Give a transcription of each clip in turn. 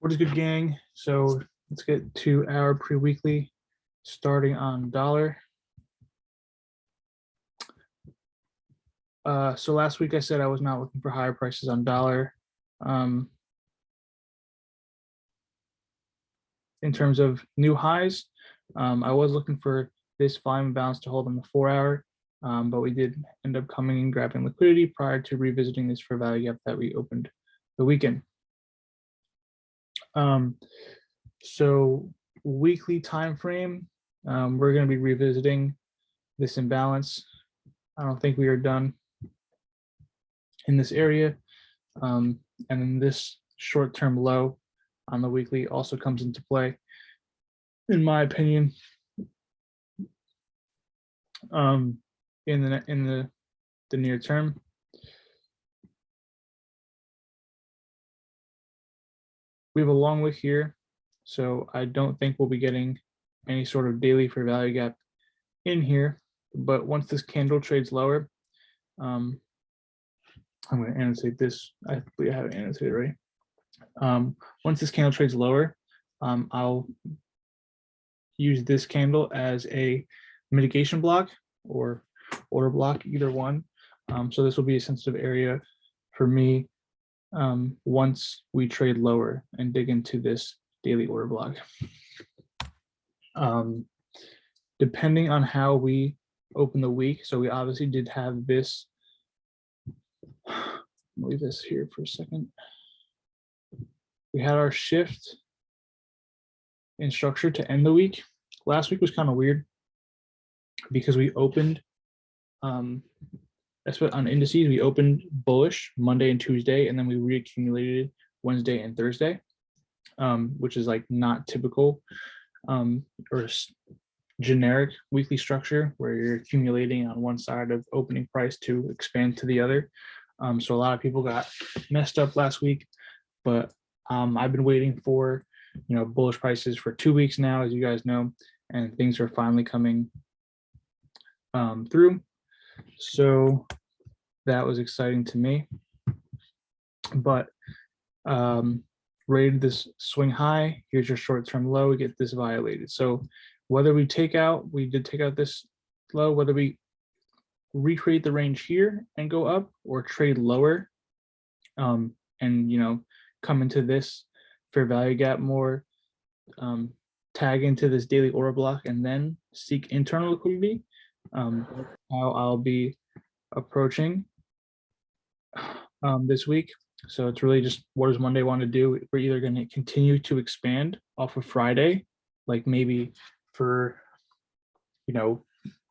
What is good, gang? So let's get to our pre-weekly starting on dollar. So last week I said I was not looking for higher prices on dollar. In terms of new highs, I was looking for this volume balance to hold on the 4-hour, but we did end up coming and grabbing liquidity prior to revisiting this fair value gap that we opened the weekend. So weekly time frame, we're going to be revisiting this imbalance. I don't think we are done in this area, and then this short-term low on the weekly also comes into play, in my opinion. In the near term. We have a long wick here, so I don't think we'll be getting any sort of daily fair value gap in here. But once this candle trades lower, I'm going to annotate this. I believe I have it annotated right. Once this candle trades lower, I'll use this candle as a mitigation block or order block, either one. So this will be a sensitive area for me once we trade lower and dig into this daily order block. Depending on how we open the week, so we obviously did have this. I'll leave this here for a second. We had our shift in structure to end the week. Last week was kind of weird because we opened, that's what on indices, we opened bullish Monday and Tuesday, and then we reaccumulated Wednesday and Thursday, which is like not typical or generic weekly structure where you're accumulating on one side of opening price to expand to the other. So a lot of people got messed up last week, but I've been waiting for, bullish prices for 2 weeks now, as you guys know, and things are finally coming through. So that was exciting to me, but rated this swing high. Here's your short-term low. We get this violated. So whether we did take out this low, whether we recreate the range here and go up or trade lower, and come into this fair value gap more, tag into this daily order block, and then seek internal liquidity. How I'll be approaching this week. So it's really just, what does Monday want to do? We're either going to continue to expand off of Friday, like maybe for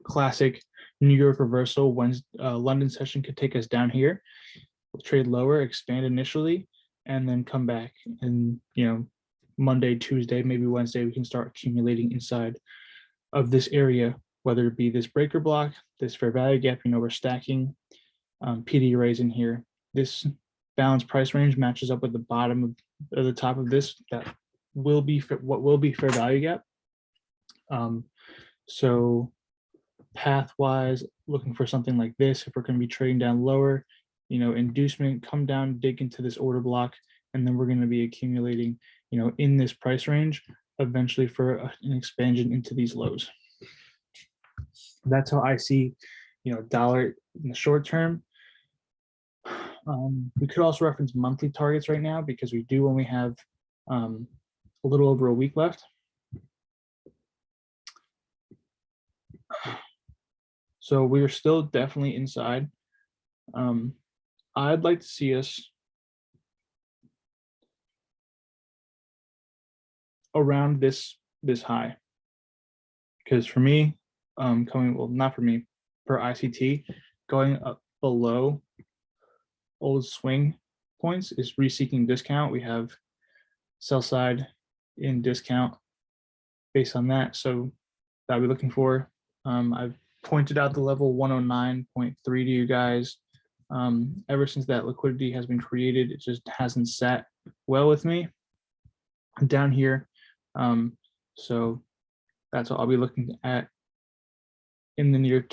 classic New York reversal. Wednesday, London session could take us down here. We'll trade lower, expand initially, and then come back. And Monday, Tuesday, maybe Wednesday, we can start accumulating inside of this area, whether it be this breaker block, this fair value gap. We're stacking PD arrays in here. This balanced price range matches up with the bottom of the top of this. That will be what will be fair value gap. So path-wise, looking for something like this. If we're going to be trading down lower, inducement, come down, dig into this order block, and then we're going to be accumulating, in this price range, eventually for an expansion into these lows. That's how I see, dollar in the short term. We could also reference monthly targets right now because we do only have a little over a week left. So we're still definitely inside. I'd like to see us around this high, because for me, not for me, per ICT, going up below old swing points is reseeking discount. We have sell side in discount based on that. So that we're looking for. I've pointed out the level 109.3 to you guys. Ever since that liquidity has been created, it just hasn't sat well with me down here. So that's what I'll be looking at in the near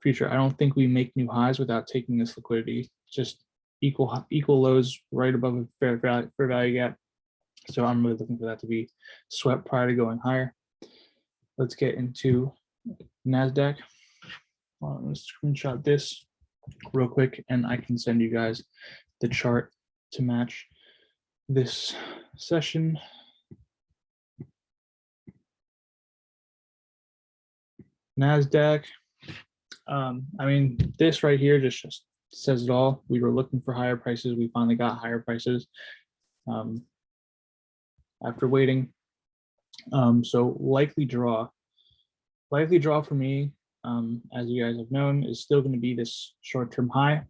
future. I don't think we make new highs without taking this liquidity. Just equal lows right above a fair value gap. So I'm really looking for that to be swept prior to going higher. Let's get into NASDAQ. Let's screenshot this real quick and I can send you guys the chart to match this session. NASDAQ. I mean, this right here just says it all. We were looking for higher prices. We finally got higher prices after waiting. So likely draw for me, as you guys have known, is still going to be this short-term high.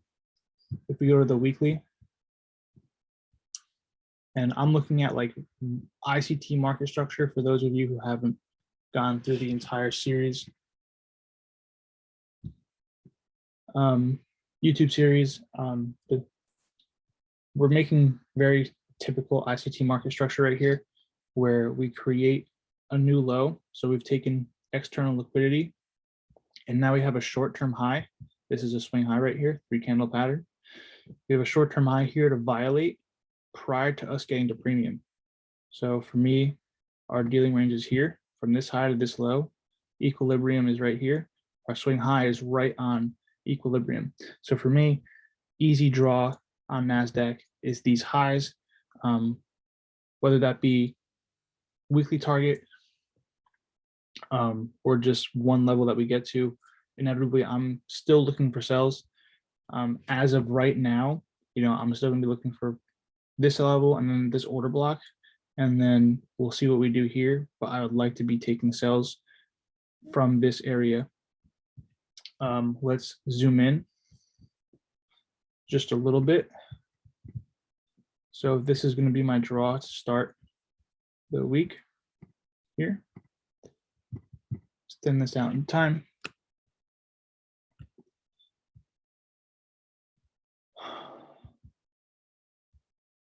If we go to the weekly, and I'm looking at like ICT market structure for those of you who haven't gone through the entire series. YouTube series, we're making very typical ICT market structure right here, where we create a new low. So we've taken external liquidity, and now we have a short-term high. This is a swing high right here, 3-candle pattern. We have a short-term high here to violate prior to us getting to premium. So for me, our dealing range is here, from this high to this low. Equilibrium is right here. Our swing high is right on equilibrium. So for me, easy draw on NASDAQ is these highs, whether that be weekly target or just one level that we get to. Inevitably, I'm still looking for sells. As of right now, I'm still going to be looking for this level and then this order block, and then we'll see what we do here. But I would like to be taking sells from this area. Let's zoom in just a little bit. So this is going to be my draw to start the week here. Extend this out in time.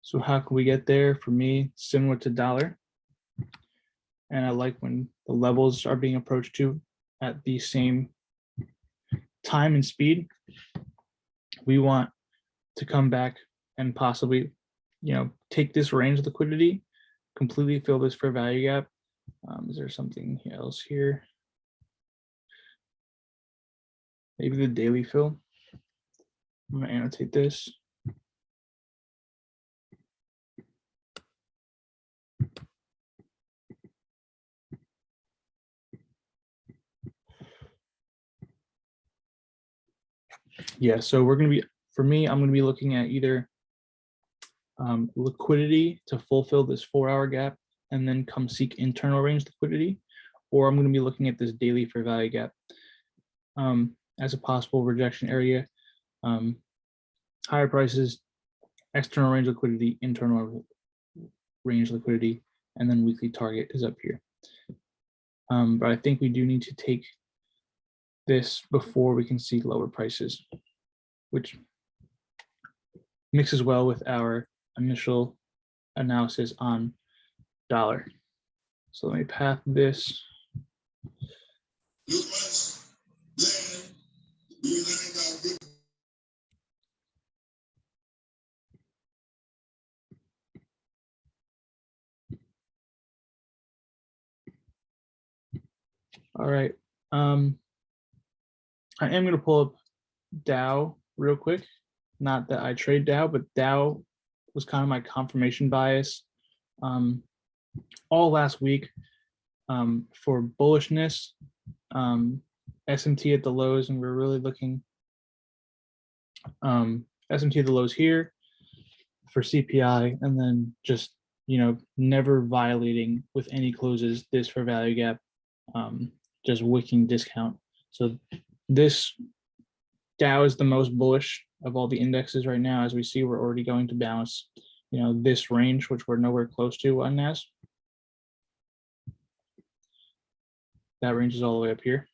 So how can we get there? For me, similar to dollar. And I like when the levels are being approached to at the same time and speed. We want to come back and possibly, take this range of liquidity, completely fill this fair value gap. Is there something else here? Maybe the daily fill. I'm gonna annotate this. Yeah, so I'm going to be looking at either liquidity to fulfill this 4-hour gap and then come seek internal range liquidity, or I'm going to be looking at this daily fair value gap as a possible rejection area. Higher prices, external range liquidity, internal range liquidity, and then weekly target is up here. But I think we do need to take this before we can see lower prices, which mixes well with our initial analysis on dollar. So let me path this. All right. I am going to pull up Dow real quick. Not that I trade Dow, but Dow was kind of my confirmation bias all last week for bullishness. SMT at the lows, and we're really looking SMT at the lows here for CPI, and then just never violating with any closes this for value gap, just wicking discount. So this Dow is the most bullish of all the indexes right now. As we see, we're already going to bounce, this range, which we're nowhere close to on NAS. That range is all the way up here.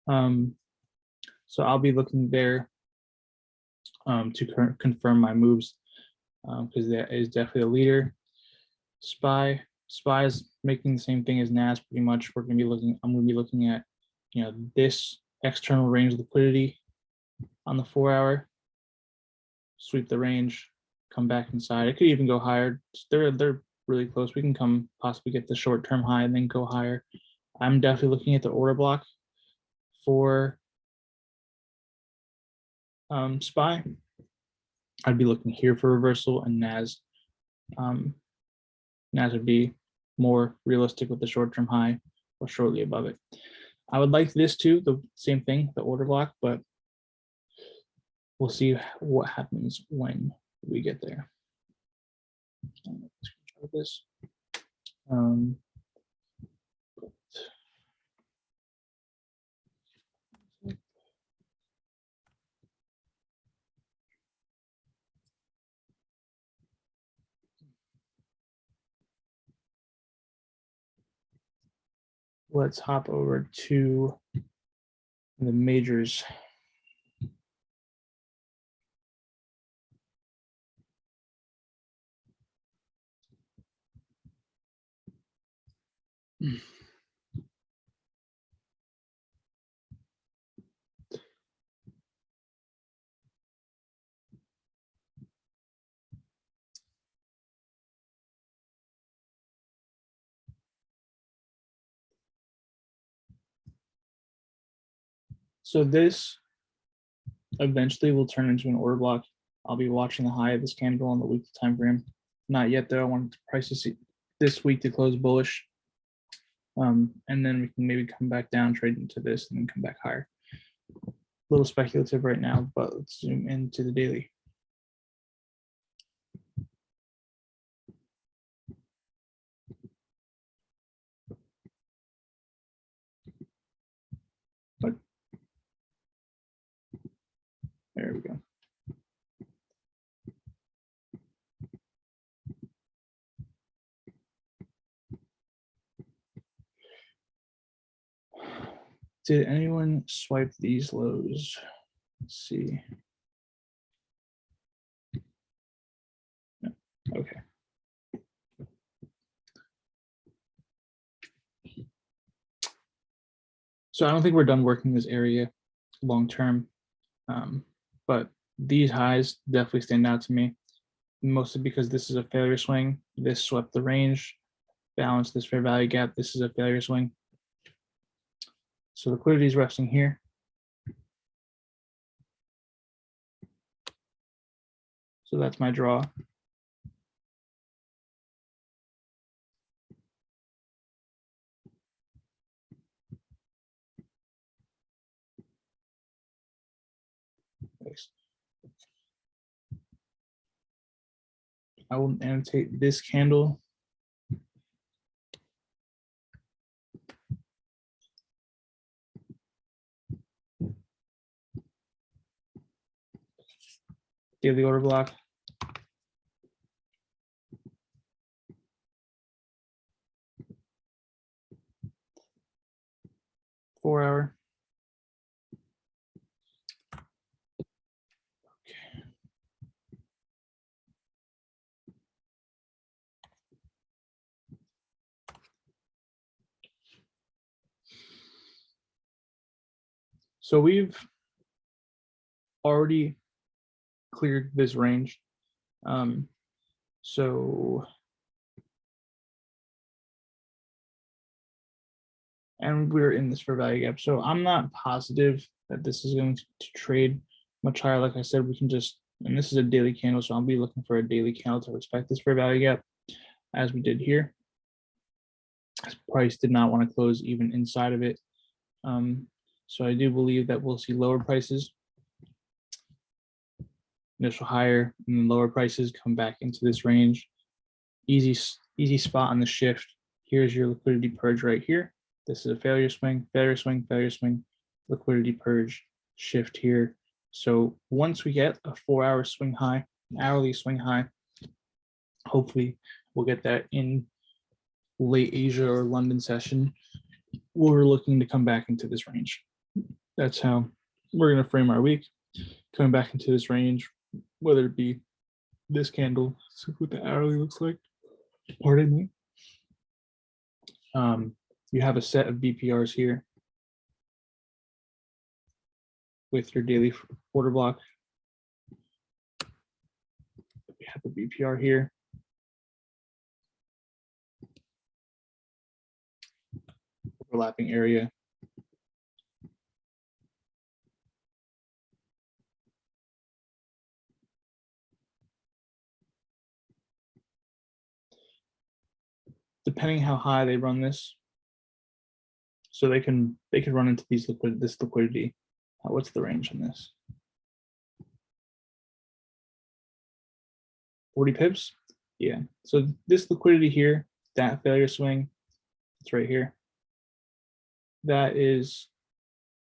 So I'll be looking there to confirm my moves, because that is definitely a leader. SPY is making the same thing as NAS pretty much. I'm going to be looking at, this external range liquidity on the 4-hour, sweep the range, come back inside. It could even go higher. They're really close. We can come possibly get the short-term high and then go higher. I'm definitely looking at the order block for SPY. I'd be looking here for reversal, and NAS would be more realistic with the short-term high or shortly above it. I would like this too, the same thing, the order block, but we'll see what happens when we get there. This. Let's hop over to the majors. So this eventually will turn into an order block. I'll be watching the high of this candle on the weekly time frame. Not yet though. I want to price this week to close bullish. And then we can maybe come back down, trade into this, and then come back higher. A little speculative right now, but let's zoom into the daily. But there we go. Did anyone swipe these lows? Let's see. No. Okay. So I don't think we're done working this area long term, but these highs definitely stand out to me, mostly because this is a failure swing. This swept the range, balanced this fair value gap. This is a failure swing. So liquidity is resting here. So that's my draw. Thanks. I will annotate this candle. Daily order block. Four hour. Okay. So we've already cleared this range. And we're in this fair value gap. So I'm not positive that this is going to trade much higher. Like I said, we can just, and this is a daily candle, so I'll be looking for a daily candle to respect this fair value gap as we did here. This price did not want to close even inside of it. So I do believe that we'll see lower prices, initial higher, and then lower prices come back into this range. Easy spot on the shift. Here's your liquidity purge right here. This is a failure swing, failure swing, failure swing, liquidity purge, shift here. So once we get a 4 hour swing high, hourly swing high, hopefully we'll get that in late Asia or London session. We're looking to come back into this range. That's how we're going to frame our week, coming back into this range, whether it be this candle, so what the hourly looks like, pardon me. You have a set of BPRs here with your daily order block. We have a BPR here. Overlapping area. Depending how high they run this, so they can run into this liquidity. What's the range on this? 40 pips? Yeah. So this liquidity here, that failure swing, it's right here. That is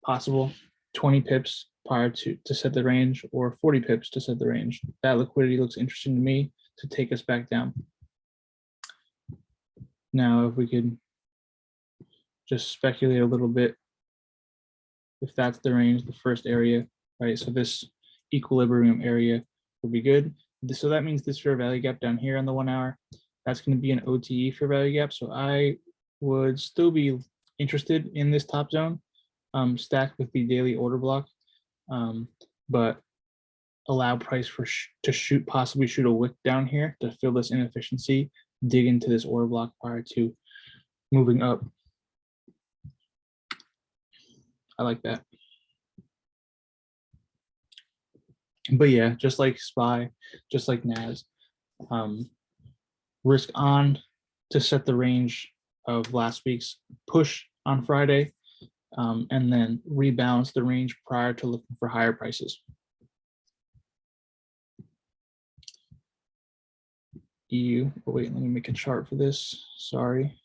possible. 20 pips prior to set the range, or 40 pips to set the range. That liquidity looks interesting to me to take us back down. Now, if we could just speculate a little bit, if that's the range, the first area, right? So this equilibrium area would be good. So that means this fair value gap down here on the 1 hour, that's going to be an OTE fair value gap. So I would still be interested in this top zone, stacked with the daily order block, but allow price to possibly shoot a wick down here to fill this inefficiency, dig into this order block prior to moving up. I like that. But yeah, just like SPY, just like NAS, risk on to set the range of last week's push on Friday, and then rebalance the range prior to looking for higher prices. EU, oh wait, let me make a chart for this, sorry.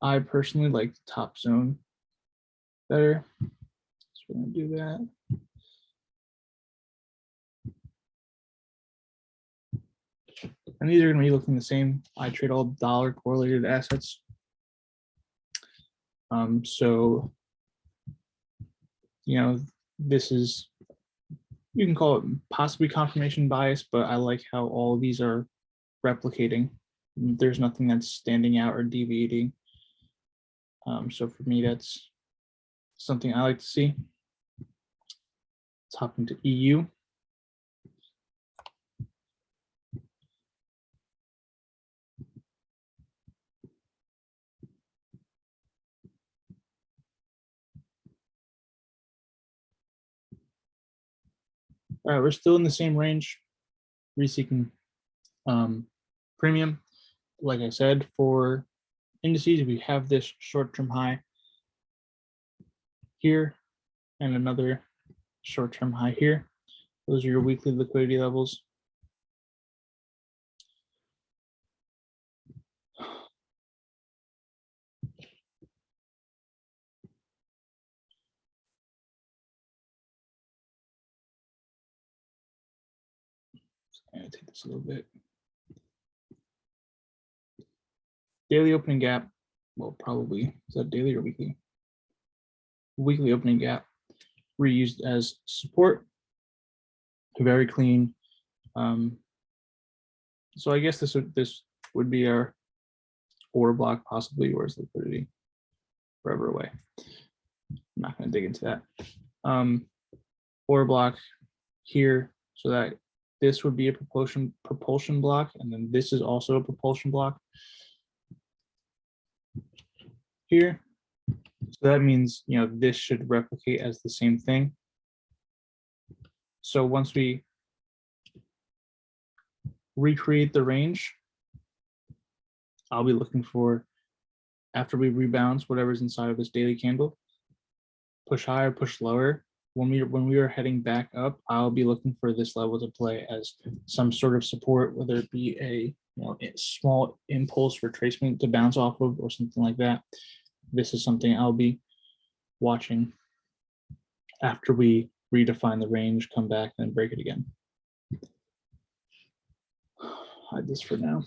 I personally like the top zone better, so we're gonna do that. And these are gonna be looking the same. I trade all dollar correlated assets. So, you know, this is, you can call it possibly confirmation bias, but I like how all of these are replicating. There's nothing that's standing out or deviating. So for me, that's something I like to see. Let's hop into EU. All right, we're still in the same range, reseeking premium. Like I said, for indices, we have this short-term high here and another short-term high here. Those are your weekly liquidity levels. I'm gonna take this a little bit. Daily opening gap, well, probably, is that daily or weekly? Weekly opening gap, reused as support, very clean. So I guess this would be our order block, possibly, where's liquidity? Forever away. I'm not gonna dig into that. Order block here, so that this would be a propulsion block, and then this is also a propulsion block here. So that means, you know, this should replicate as the same thing. So once we recreate the range, I'll be looking for, after we rebalance whatever's inside of this daily candle, push higher, push lower. When we are heading back up, I'll be looking for this level to play as some sort of support, whether it be a small impulse retracement to bounce off of or something like that. This is something I'll be watching after we redefine the range, come back and break it again. Hide this for now.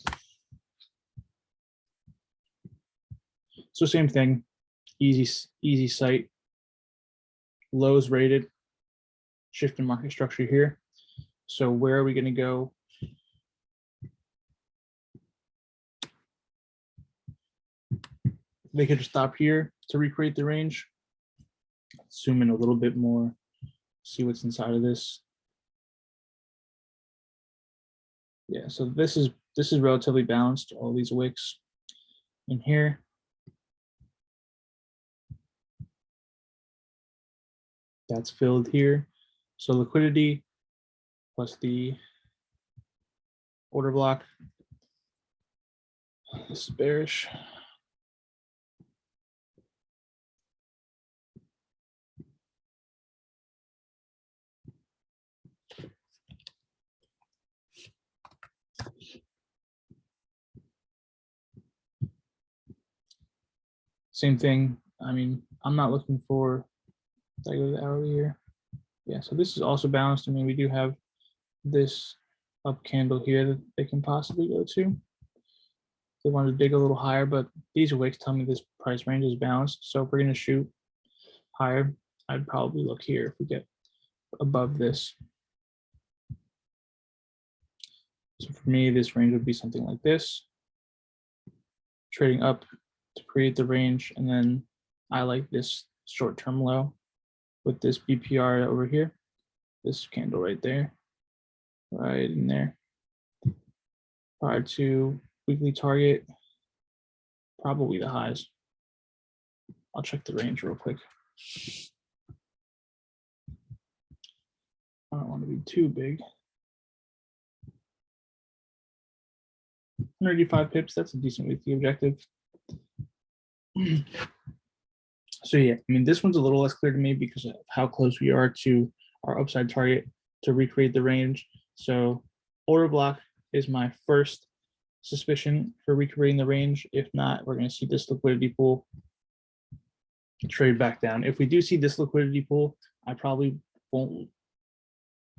So same thing, easy sight. Lows rated, shift in market structure here. So where are we going to go? They could just stop here to recreate the range. Zoom in a little bit more, see what's inside of this. Yeah, so this is relatively balanced, all these wicks in here. That's filled here. So liquidity plus the order block. This is bearish. Same thing. I mean, I'm not looking for, did I go to the hourly here? Yeah, so this is also balanced. I mean, we do have this up candle here that they can possibly go to. They want to dig a little higher, but these wicks tell me this price range is balanced. So if we're going to shoot higher, I'd probably look here if we get above this. So for me, this range would be something like this, trading up to create the range. And then I like this short-term low with this BPR over here, this candle right there, right in there. Prior to weekly target, probably the highs. I'll check the range real quick. I don't want to be too big. 185 pips, that's a decent weekly objective. So yeah, I mean, this one's a little less clear to me because of how close we are to our upside target to recreate the range. So order block is my first suspicion for recreating the range. If not, we're going to see this liquidity pool trade back down. If we do see this liquidity pool, I probably won't.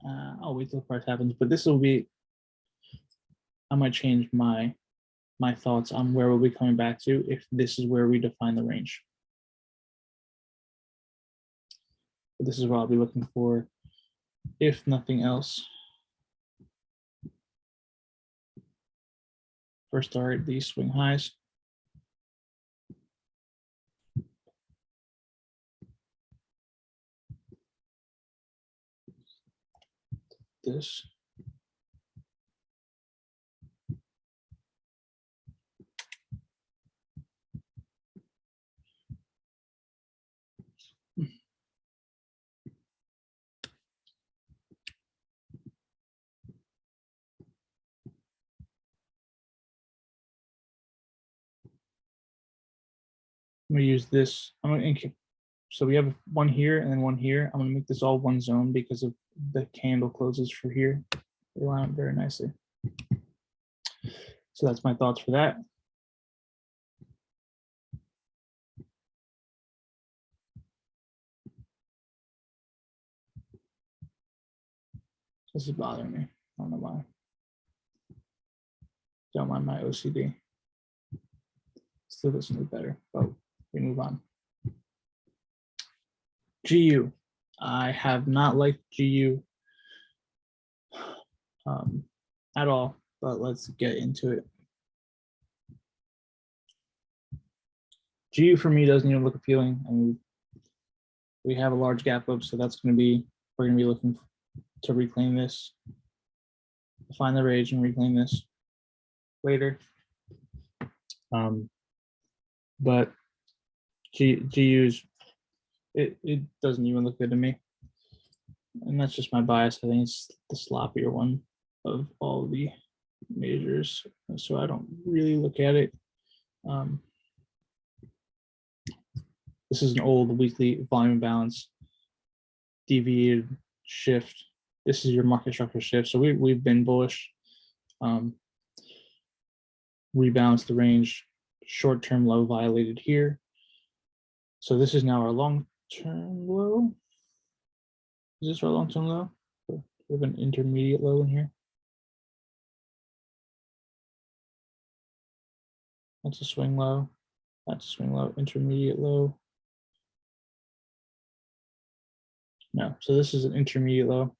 I'll wait till the price happens, but this will be, I might change my thoughts on where we'll be coming back to if this is where we define the range. But this is what I'll be looking for, if nothing else. First target, these swing highs. This. I'm gonna use this. I'm gonna ink. So we have one here and then one here. I'm gonna make this all one zone because of the candle closes for here. They line up very nicely. So that's my thoughts for that. This is bothering me. I don't know why. Don't mind my OCD. Still doesn't look better, but we move on. GU. I have not liked GU at all, but let's get into it. GU for me doesn't even look appealing. I mean, we have a large gap up, so that's going to be, we're going to be looking to reclaim this, find the range and reclaim this later. But GU's, it doesn't even look good to me. And that's just my bias. I think it's the sloppier one of all the majors. So I don't really look at it. This is an old weekly volume balance, deviated shift. This is your market structure shift. So we've been bullish. Rebalanced the range, short-term low violated here. So this is now our long-term low. Is this our long-term low? We have an intermediate low in here. That's a swing low. That's a swing low, intermediate low. No, so this is an intermediate low.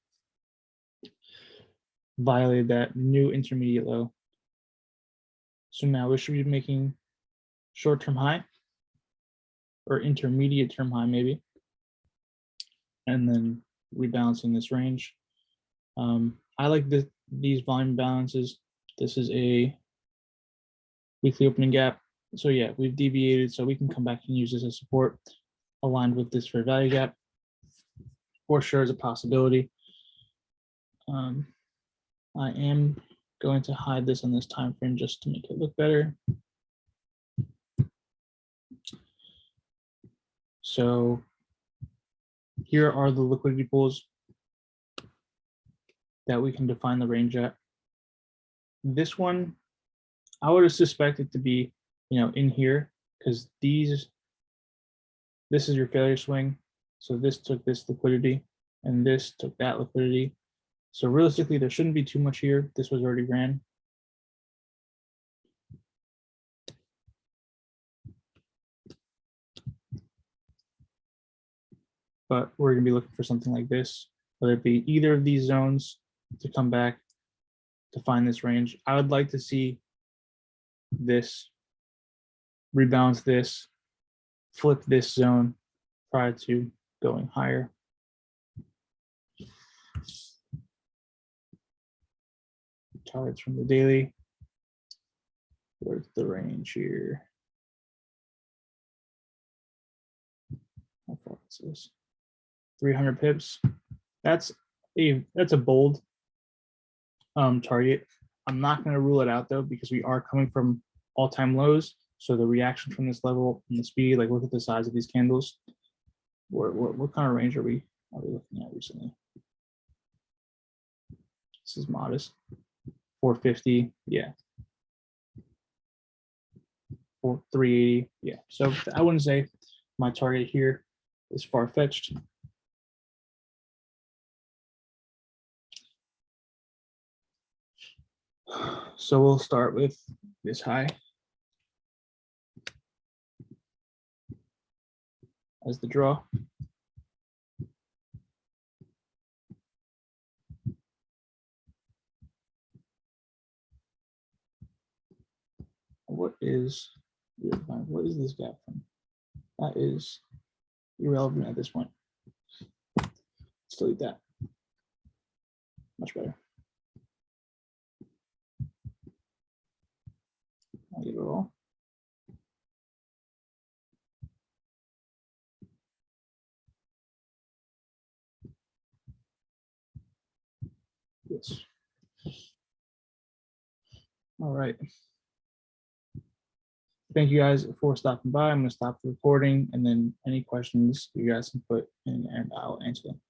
Violated that new intermediate low. So now we should be making short-term high or intermediate term high maybe. and then rebalancing this range. I like these volume balances. This is a weekly opening gap. So yeah, we've deviated, so we can come back and use this as support aligned with this fair value gap. For sure is a possibility. I am going to hide this on this time frame just to make it look better. So here are the liquidity pools that we can define the range at. This one, I would have suspected to be, in here, because this is your failure swing. So this took this liquidity and this took that liquidity. So realistically, there shouldn't be too much here. This was already ran. But we're going to be looking for something like this, whether it be either of these zones to come back to find this range. I would like to see this rebalance this, flip this zone prior to going higher. Targets from the daily. Where's the range here? How far is this? 300 pips. That's a bold target. I'm not going to rule it out though, because we are coming from all-time lows. So the reaction from this level and the speed, like look at the size of these candles. What kind of range are we looking at recently? This is modest. 450, yeah. 380, yeah. So I wouldn't say my target here is far-fetched. So we'll start with this high as the draw. What is this gap from? That is irrelevant at this point. Let's delete that. Much better. I'll get it all. Yes. All right. Thank you guys for stopping by. I'm going to stop the recording, and then any questions you guys can put in and I'll answer them.